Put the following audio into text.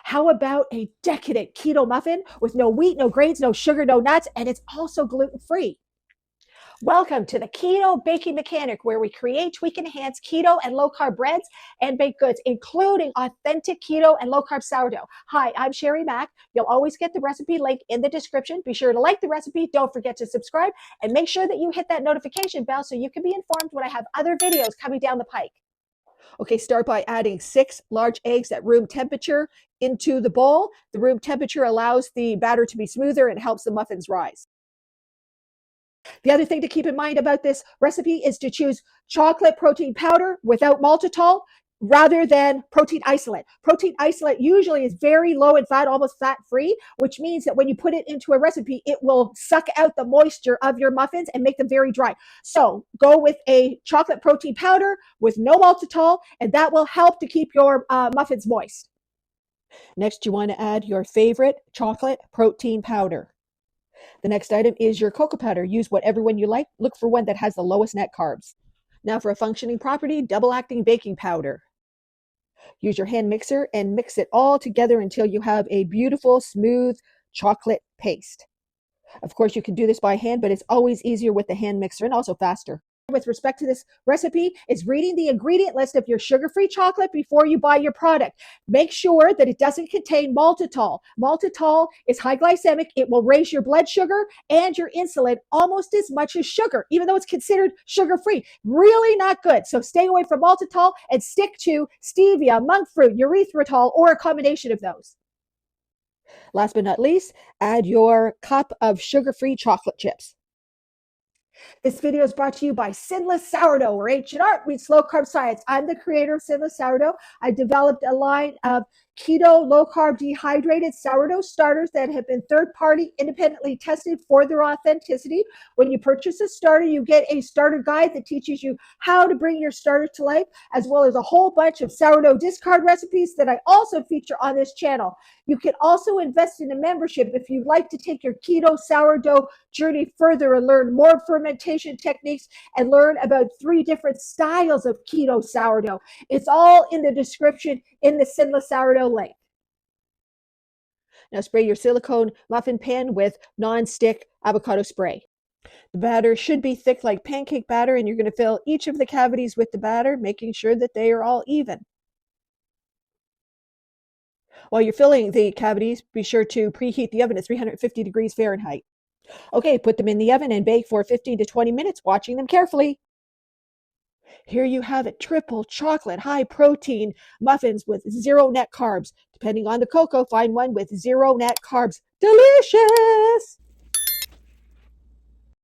How about a decadent keto muffin with no wheat, no grains, no sugar, no nuts, and it's also gluten-free? Welcome to the Keto Baking Mechanic, where we create, tweak, and enhance keto and low-carb breads and baked goods, including authentic keto and low-carb sourdough. Hi, I'm Sherry Mack. You'll always get the recipe link in the description. Be sure to like the recipe. Don't forget to subscribe, and make sure that you hit that notification bell so you can be informed when I have other videos coming down the pike. Okay, start by adding 6 large eggs at room temperature into the bowl. The room temperature allows the batter to be smoother and helps the muffins rise. The other thing to keep in mind about this recipe is to choose chocolate protein powder without maltitol rather than protein isolate. Protein isolate usually is very low in fat, almost fat-free, which means that when you put it into a recipe, it will suck out the moisture of your muffins and make them very dry. So go with a chocolate protein powder with no maltitol, and that will help to keep your muffins moist. Next, you want to add your favorite chocolate protein powder. The next item is your cocoa powder. Use whatever one you like. Look for one that has the lowest net carbs. Now for a functioning property, double-acting baking powder. Use your hand mixer and mix it all together until you have a beautiful, smooth chocolate paste. Of course, you can do this by hand, but it's always easier with the hand mixer and also faster. With respect to this recipe is reading the ingredient list of your sugar-free chocolate before you buy your product. Make sure that it doesn't contain maltitol. Maltitol is high glycemic. It will raise your blood sugar and your insulin almost as much as sugar, even though it's considered sugar-free. Really not good. So stay away from maltitol and stick to stevia, monk fruit, erythritol, or a combination of those. Last but not least, add your cup of sugar-free chocolate chips. This video is brought to you by Sinless Sourdough, where ancient art meets low-carb science. I'm the creator of Sinless Sourdough. I developed a line of keto, low-carb, dehydrated sourdough starters that have been third-party independently tested for their authenticity. When you purchase a starter, you get a starter guide that teaches you how to bring your starter to life, as well as a whole bunch of sourdough discard recipes that I also feature on this channel. You can also invest in a membership if you'd like to take your keto sourdough journey further and learn more fermentation techniques and learn about 3 different styles of keto sourdough. It's all in the description in the Sinless Sourdough link. Now spray your silicone muffin pan with non-stick avocado spray. The batter should be thick like pancake batter, and you're going to fill each of the cavities with the batter, making sure that they are all even. While you're filling the cavities, be sure to preheat the oven at 350 degrees Fahrenheit. Okay, put them in the oven and bake for 15 to 20 minutes, watching them carefully. Here you have it, triple chocolate, high protein muffins with 0 net carbs. Depending on the cocoa, find one with 0 net carbs. Delicious!